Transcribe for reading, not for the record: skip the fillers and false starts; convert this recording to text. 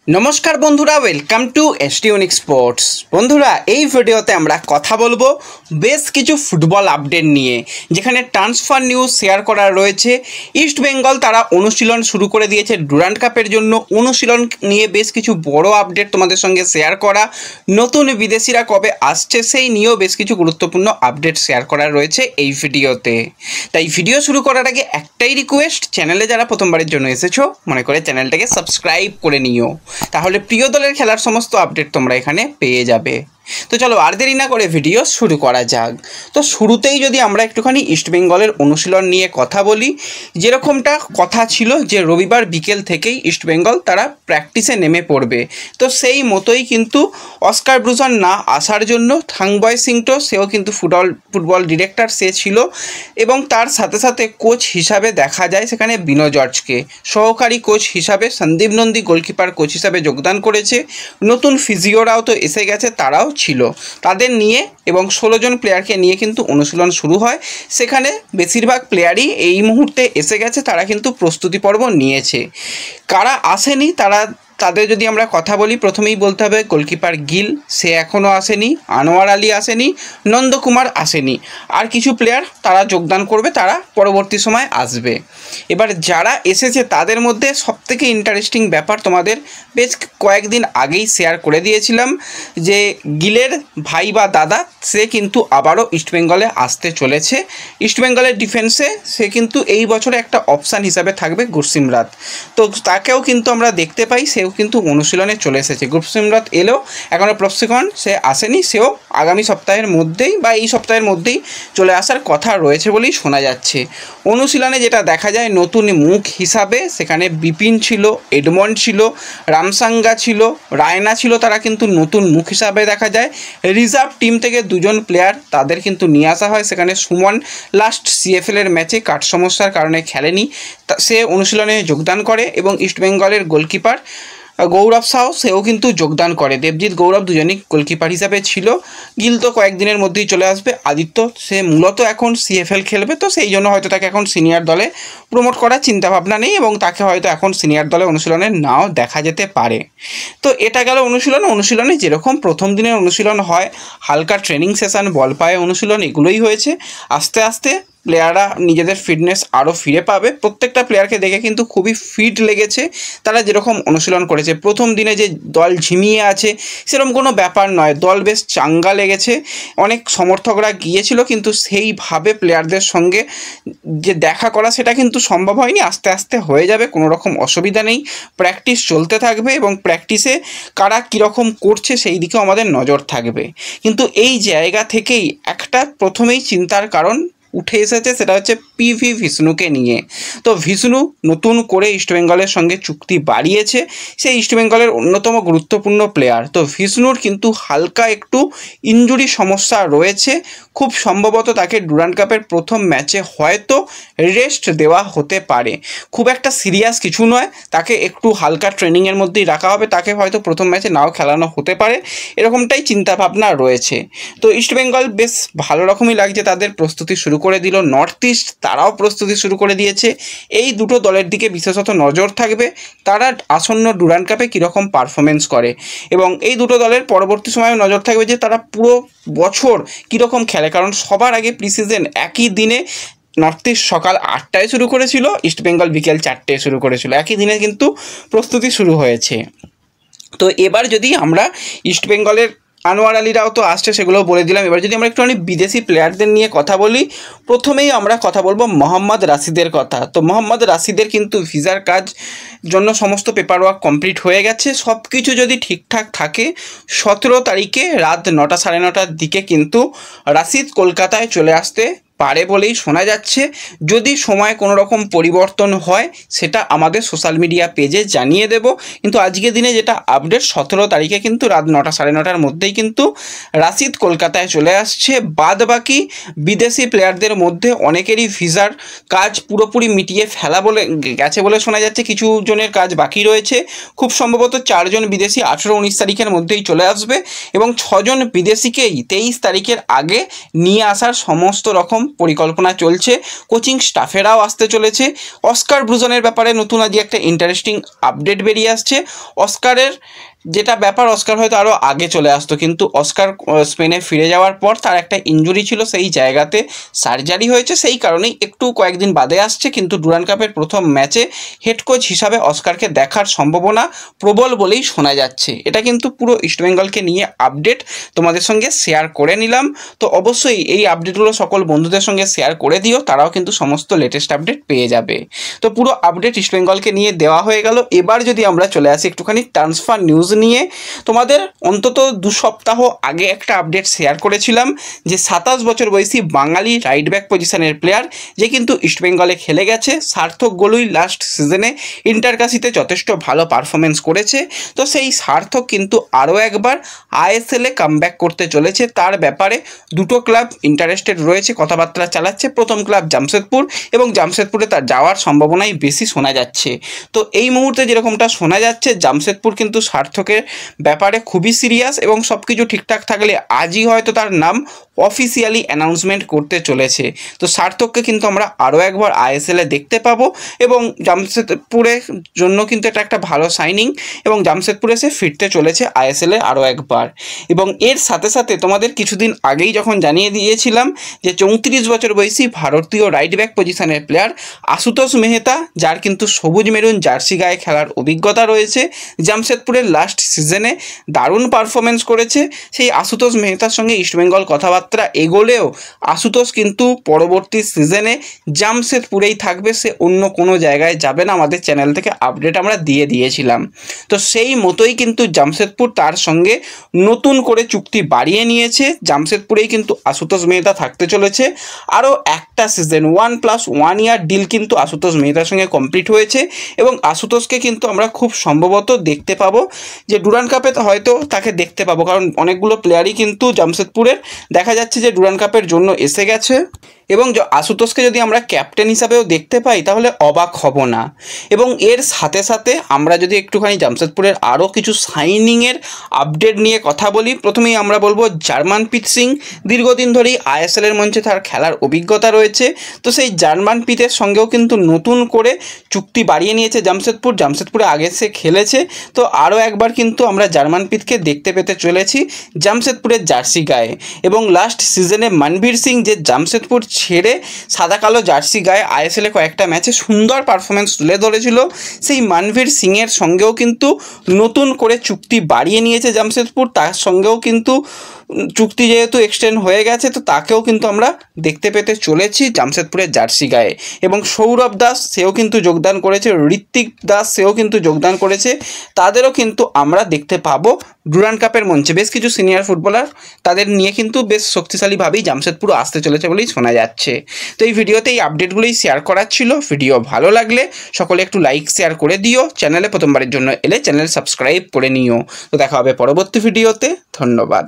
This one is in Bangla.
नमस्कार बंधुरा welcome to ST unique sports. बंधुरा এই ভিডিওতে আমরা কথা বলবো বেশ কিছু ফুটবল আপডেট নিয়ে, যেখানে ট্রান্সফার নিউজ শেয়ার করা রয়েছে। ইস্ট বেঙ্গল তারা অনুশীলন শুরু করে দিয়েছে ডুরান্ড কাপের জন্য। অনুশীলন নিয়ে বেশ কিছু বড় আপডেট তোমাদের সঙ্গে শেয়ার করা, নতুন বিদেশিরা কবে আসছে সেই নিয়েও বেশ কিছু গুরুত্বপূর্ণ আপডেট শেয়ার করা রয়েছে এই ভিডিওতে। তাই ভিডিও শুরু করার আগে একটাই রিকোয়েস্ট, চ্যানেলে যারা প্রথমবারের জন্য এসেছো মনে করে চ্যানেলটাকে সাবস্ক্রাইব করে নিও, তাহলে প্রিয় দলের খেলার সমস্ত আপডেট তোমরা এখানে পেয়ে যাবে। তো চলো আর দেরি না করে ভিডিও শুরু করা যাক। তো শুরুতেই যদি আমরা একটুখানি ইস্টবেঙ্গলের অনুশীলন নিয়ে কথা বলি, যেরকমটা কথা ছিল যে রবিবার বিকেল থেকেই ইস্টবেঙ্গল তারা প্র্যাকটিসে নেমে পড়বে, তো সেই মতোই কিন্তু অস্কার ব্রুজন না আসার জন্য থাংবয় সিংটো সেও কিন্তু ফুটবল ডিরেক্টর সে ছিল, এবং তার সাথে সাথে কোচ হিসাবে দেখা যায় সেখানে বিনো জর্জকে, সহকারী কোচ হিসাবে সন্দীপ নন্দী গোলকিপার কোচ হিসাবে যোগদান করেছে। নতুন ফিজিওরাও তো এসে গেছে, তারাও ছিল। তাদের নিয়ে এবং 16 জন প্লেয়ারকে নিয়ে কিন্তু অনুশীলন শুরু হয়। সেখানে বেশিরভাগ প্লেয়ারই এই মুহূর্তে এসে গেছে, তারা কিন্তু প্রস্তুতি পর্ব নিয়েছে। কারা আসেনি তাদের যদি আমরা কথা বলি, প্রথমেই বলতে হবে গোলকিপার গিল, সে এখনও আসেনি। আনোয়ার আলী আসেনি, নন্দকুমার আসেনি। আর কিছু প্লেয়ার তারা যোগদান করবে, তারা পরবর্তী সময় আসবে। এবার যারা এসেছে তাদের মধ্যে সবথেকে ইন্টারেস্টিং ব্যাপার তোমাদের বেশ কয়েকদিন আগেই শেয়ার করে দিয়েছিলাম যে গিলের ভাই বা দাদা সে কিন্তু আবারও ইস্টবেঙ্গলে আসতে চলেছে। ইস্টবেঙ্গলের ডিফেন্সে সে কিন্তু এই বছরে একটা অপশান হিসাবে থাকবে গুরসিমরাত, তো তাকেও কিন্তু আমরা দেখতে পাই, সেও কিন্তু অনুশীলনে চলে এসেছে। গুরসিমরাত এলেও এখনও প্রশিক্ষণ সে আসেনি, সেও আগামী সপ্তাহের মধ্যেই বা এই সপ্তাহের মধ্যেই চলে আসার কথা রয়েছে বলেই শোনা যাচ্ছে। অনুশীলনে যেটা দেখা যায়, নতুন মুখ হিসাবে সেখানে বিপিন ছিল, এডমন্ড ছিল, রামসাঙ্গা ছিল, রায়না ছিল, তারা কিন্তু নতুন মুখ হিসাবে দেখা যায়। রিজার্ভ টিম থেকে 2 জন প্লেয়ার তাদের কিন্তু নিয়ে আসা হয়। সেখানে সুমন লাস্ট সিএফএলের ম্যাচে কাঠ সমস্যার কারণে খেলেনি, সে অনুশীলনে যোগদান করে। এবং ইস্টবেঙ্গলের গোলকিপার গৌরব সাউ সেও কিন্তু যোগদান করে। দেবজিৎ গৌরব দুজনই গোলকিপার হিসাবে ছিল। গিল তো কয়েকদিনের মধ্যেই চলে আসবে। আদিত্য সে মূলত এখন সিএফএল খেলবে, তো সেই জন্য হয়তো তাকে এখন সিনিয়র দলে প্রমোট করার চিন্তাভাবনা নেই, এবং তাকে হয়তো এখন সিনিয়র দলে অনুশীলনে নাও দেখা যেতে পারে। তো এটা গেল অনুশীলনে যেরকম প্রথম দিনের অনুশীলন হয়, হালকা ট্রেনিং সেশন, বল পায়ে অনুশীলন, এগুলোই হয়েছে। আস্তে আস্তে প্লেয়াররা নিজেদের ফিটনেস আরও ফিরে পাবে। প্রত্যেকটা প্লেয়ারকে দেখে কিন্তু খুবই ফিট লেগেছে, তারা যেরকম অনুশীলন করেছে। প্রথম দিনে যে দল ঝিমিয়ে আছে সেরকম কোনো ব্যাপার নয়, দল বেশ চাঙ্গা লেগেছে। অনেক সমর্থকরা গিয়েছিল, কিন্তু সেইভাবে প্লেয়ারদের সঙ্গে যে দেখা করা সেটা কিন্তু সম্ভব হয়নি। আস্তে আস্তে হয়ে যাবে, কোনো রকম অসুবিধা নেই। প্র্যাকটিস চলতে থাকবে এবং প্র্যাকটিসে কারা কীরকম করছে সেই দিকেও আমাদের নজর থাকবে। কিন্তু এই জায়গা থেকেই একটা প্রথমেই চিন্তার কারণ উঠে এসেছে, সেটা হচ্ছে পিভি ভিষ্ণুকে নিয়ে। তো ভিষ্ণু নতুন করে ইস্টবেঙ্গলের সঙ্গে চুক্তি বাড়িয়েছে, সে ইস্টবেঙ্গলের অন্যতম গুরুত্বপূর্ণ প্লেয়ার। তো ভিষ্ণুর কিন্তু হালকা একটু ইনজুরি সমস্যা রয়েছে, খুব সম্ভবত তাকে ডুরান্ড কাপের প্রথম ম্যাচে হয়তো রেস্ট দেওয়া হতে পারে। খুব একটা সিরিয়াস কিছু নয়, তাকে একটু হালকা ট্রেনিংয়ের মধ্যেই রাখা হবে, তাকে হয়তো প্রথম ম্যাচে নাও খেলানো হতে পারে, এরকমটাই চিন্তাভাবনা রয়েছে। তো ইস্টবেঙ্গল বেশ ভালো রকমই লাগছে, তাদের প্রস্তুতি শুরু করে দিল। নর্থ ইস্ট তারাও প্রস্তুতি শুরু করে দিয়েছে। এই দুটো দলের দিকে বিশেষত নজর থাকবে, তারা আসন্ন ডুরান্ড কাপে কীরকম পারফরমেন্স করে, এবং এই দুটো দলের পরবর্তী সময়ে নজর থাকবে যে তারা পুরো বছর কীরকম খেলে। কারণ সবার আগে প্রিসিজন একই দিনে নর্থ ইস্ট সকাল 8টায় শুরু করেছিল, ইস্টবেঙ্গল বিকেল 4টায় শুরু করেছিল, একই দিনে কিন্তু প্রস্তুতি শুরু হয়েছে। তো এবার যদি আমরা ইস্টবেঙ্গলের আনোয়ার আলীরাও তো আসছে, সেগুলোও বলে দিলাম। এবার যদি আমরা একটুখানি বিদেশি প্লেয়ারদের নিয়ে কথা বলি, প্রথমেই আমরা কথা বলবো মোহাম্মদ রাশিদের কথা। তো মোহাম্মদ রাশিদের কিন্তু ভিসার কাজ জন্য সমস্ত পেপার ওয়ার্ক কমপ্লিট হয়ে গেছে। সব কিছু যদি ঠিকঠাক থাকে 17 তারিখে রাত 9টা সাড়ে 9টার দিকে কিন্তু রাশিদ কলকাতায় চলে আসতে পারে বলেই শোনা যাচ্ছে। যদি সময় কোনো রকম পরিবর্তন হয় সেটা আমাদের সোশ্যাল মিডিয়া পেজে জানিয়ে দেব, কিন্তু আজকের দিনে যেটা আপডেট 17 তারিখে কিন্তু রাত 9টা সাড়ে 9টার মধ্যেই কিন্তু রাশিদ কলকাতায় চলে আসছে। বাদ বাকি বিদেশি প্লেয়ারদের মধ্যে অনেকেরই ভিসার কাজ পুরোপুরি মিটিয়ে ফেলা বলে গেছে বলে শোনা যাচ্ছে, কিছু জনের কাজ বাকি রয়েছে। খুব সম্ভবত 4 জন বিদেশি 18-19 তারিখের মধ্যেই চলে আসবে, এবং 6 জন বিদেশিকেই 23 তারিখের আগে নিয়ে আসার সমস্ত রকম পরিকল্পনা চলছে, কোচিং স্টাফেরাও আসতে চলেছে। অস্কার ব্রুজনের ব্যাপারে নতুন আজকে একটা ইন্টারেস্টিং আপডেট বেরিয়ে আসছে। অস্কারের যেটা ব্যাপার, অস্কার হয়তো আরও আগে চলে আসতো, কিন্তু অস্কার স্পেনে ফিরে যাওয়ার পর তার একটা ইনজুরি ছিল, সেই জায়গাতে সার্জারি হয়েছে, সেই কারণেই একটু কয়েকদিন বাদে আসছে। কিন্তু ডুরান্ড কাপের প্রথম ম্যাচে হেড কোচ হিসাবে অস্কারকে দেখার সম্ভাবনা প্রবল বলেই শোনা যাচ্ছে। এটা কিন্তু পুরো ইস্টবেঙ্গলকে নিয়ে আপডেট তোমাদের সঙ্গে শেয়ার করে নিলাম। তো অবশ্যই এই আপডেটগুলো সকল বন্ধুদের সঙ্গে শেয়ার করে দিও, তারাও কিন্তু সমস্ত লেটেস্ট আপডেট পেয়ে যাবে। তো পুরো আপডেট ইস্টবেঙ্গলকে নিয়ে দেওয়া হয়ে গেল। এবার যদি আমরা চলে আসি একটুখানি ট্রান্সফার নিউজ নিয়ে, তোমাদের অন্তত 2 সপ্তাহ আগে একটা আপডেট শেয়ার করেছিলাম যে 27 বছর বয়সী বাঙালি রাইট ব্যাক পজিশনের প্লেয়ার যে কিন্তু ইস্টবেঙ্গলে খেলে গেছে, সার্থক গোলুই লাস্ট সিজনে ইন্টারকাশিতে যথেষ্ট ভালো পারফরমেন্স করেছে। তো সেই সার্থক কিন্তু আরও একবার আইএসএলে কামব্যাক করতে চলেছে। তার ব্যাপারে 2টো ক্লাব ইন্টারেস্টেড রয়েছে, কথাবার্তা চালাচ্ছে। প্রথম ক্লাব জামশেদপুর, এবং জামশেদপুরে তার যাওয়ার সম্ভাবনাই বেশি শোনা যাচ্ছে। তো এই মুহূর্তে যেরকমটা শোনা যাচ্ছে, জামশেদপুর কিন্তু সার্থকের ব্যাপারে খুবই সিরিয়াস, এবং সব কিছু ঠিকঠাক থাকলে আজই হয়তো তার নাম অফিসিয়ালি অ্যানাউন্সমেন্ট করতে চলেছে। তো সার্থককে কিন্তু আমরা আরও একবার আইএসএলে দেখতে পাবো, এবং জামশেদপুরের জন্য কিন্তু এটা একটা ভালো সাইনিং, এবং জামশেদপুরে সে ফিরতে চলেছে আইএসএলে আরও একবার। এবং এর সাথে সাথে তোমাদের কিছুদিন আগেই যখন জানিয়ে দিয়েছিলাম যে 34 বছর বয়সী ভারতীয় রাইট ব্যাক পজিশনের প্লেয়ার আশুতোষ মেহতা, যার কিন্তু সবুজ মেরুন জার্সি গায়ে খেলার অভিজ্ঞতা রয়েছে, জামশেদপুরের লাস্ট সিজনে দারুণ পারফরমেন্স করেছে, সেই আশুতোষ মেহতার সঙ্গে ইস্টবেঙ্গল কথাবার্তা এগোলেও আশুতোষ কিন্তু পরবর্তী সিজনে জামশেদপুরেই থাকবে, সে অন্য কোনো জায়গায় যাবে না। আমাদের চ্যানেল থেকে আপডেট আমরা দিয়ে দিয়েছিলাম। তো সেই মতোই কিন্তু জামশেদপুর তার সঙ্গে নতুন করে চুক্তি বাড়িয়ে নিয়েছে। জামশেদপুরেই কিন্তু আশুতোষ মেহতা থাকতে চলেছে আরও একটা সিজন, 1+1 ইয়ার ডিল কিন্তু আশুতোষ মেহতার সঙ্গে কমপ্লিট হয়েছে, এবং আশুতোষকে কিন্তু আমরা খুব সম্ভবত দেখতে পাবো যে ডুরান্ড কাপে হয়তো তাকে দেখতে পাবো, কারণ অনেকগুলো প্লেয়ারই কিন্তু জামশেদপুরের দেখা যাচ্ছে যে ডুরান্ড কাপের জন্য এসে গেছে। এবং আশুতোষকে যদি আমরা ক্যাপ্টেন হিসাবেও দেখতে পাই তাহলে অবাক হব না। এবং এর সাথে সাথে আমরা যদি একটুখানি জামশেদপুরের আরও কিছু সাইনিংয়ের আপডেট নিয়ে কথা বলি, প্রথমেই আমরা বলবো জার্মানপ্রীত সিং, দীর্ঘদিন ধরেই আইএসএলের মঞ্চে তার খেলার অভিজ্ঞতা রয়েছে। তো সেই জার্মানপ্রীতের সঙ্গেও কিন্তু নতুন করে চুক্তি বাড়িয়ে নিয়েছে জামশেদপুর। জামশেদপুরে আগে সে খেলেছে, তো আরও একবার কিন্তু আমরা জার্মানপ্রীতকে দেখতে পেতে চলেছি জামশেদপুরের জার্সি গায়ে। এবং লাস্ট সিজনে মনবীর সিং যে জামশেদপুর ছেড়ে সাদা কালো জার্সি গায়ে আইএসএলে কয়েকটা ম্যাচে সুন্দর পারফরমেন্স তুলে ধরেছিল, সেই মনবীর সিংয়ের সঙ্গেও কিন্তু নতুন করে চুক্তি বাড়িয়ে নিয়েছে জামশেদপুর। তার সঙ্গেও কিন্তু চুক্তি যেহেতু এক্সটেন্ড হয়ে গেছে, তো তাকেও কিন্তু আমরা দেখতে পেতে চলেছি জামশেদপুরের জার্সি গায়ে। এবং সৌরভ দাস সেও কিন্তু যোগদান করেছে, ঋত্বিক দাস সেও কিন্তু যোগদান করেছে, তাদেরও কিন্তু আমরা দেখতে পাবো ডুরান্ড কাপের মঞ্চে। বেশ কিছু সিনিয়র ফুটবলার তাদের নিয়ে কিন্তু বেশ শক্তিশালীভাবেই জামশেদপুর আসতে চলেছে বলেই শোনা যাচ্ছে। তো এই ভিডিওতে এই আপডেটগুলোই শেয়ার করার ছিল। ভিডিও ভালো লাগলে সকলে একটু লাইক শেয়ার করে দিও, চ্যানেলে প্রথমবারের জন্য এলে চ্যানেল সাবস্ক্রাইব করে নিও। তো দেখা হবে পরবর্তী ভিডিওতে, ধন্যবাদ।